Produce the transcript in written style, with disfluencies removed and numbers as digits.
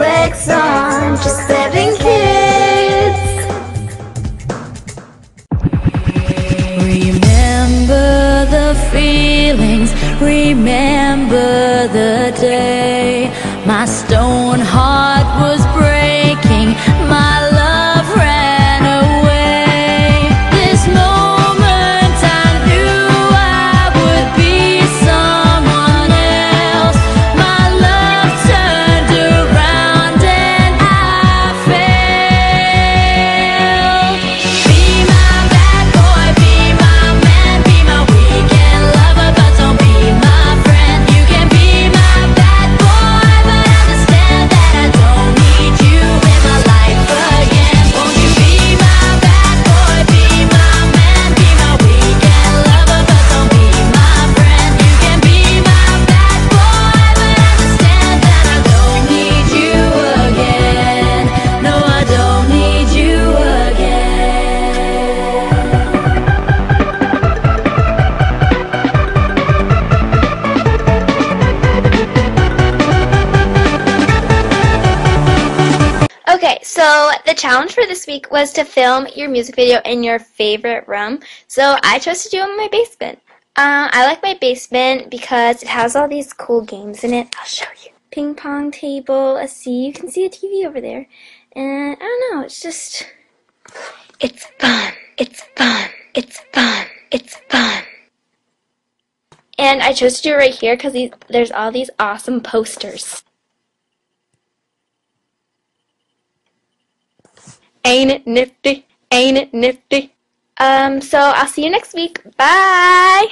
duplex on, just 7 kids. Remember the feelings, remember the day my stone heart was breaking, my love ran away. This moment I knew I would be someone else. My love turned around and I failed. Be my bad boy, be my man, be my weekend lover, but don't be my friend. You can be my bad boy, but understand that I don't need you in my life again. Won't you be my bad boy, be my man, be my weekend lover, but don't be my friend. You can be my bad boy, but understand that I don't need you again. No, I don't need you again. Okay, so the challenge for this week was to film your music video in your favorite room. So I chose to do it in my basement. I like my basement because it has all these cool games in it. I'll show you. Ping pong table. Let's see. You can see a TV over there. And I don't know. It's just... it's fun. It's fun. It's fun. It's fun. And I chose to do it right here because there's all these awesome posters. Ain't it nifty? Ain't it nifty? So I'll see you next week. Bye!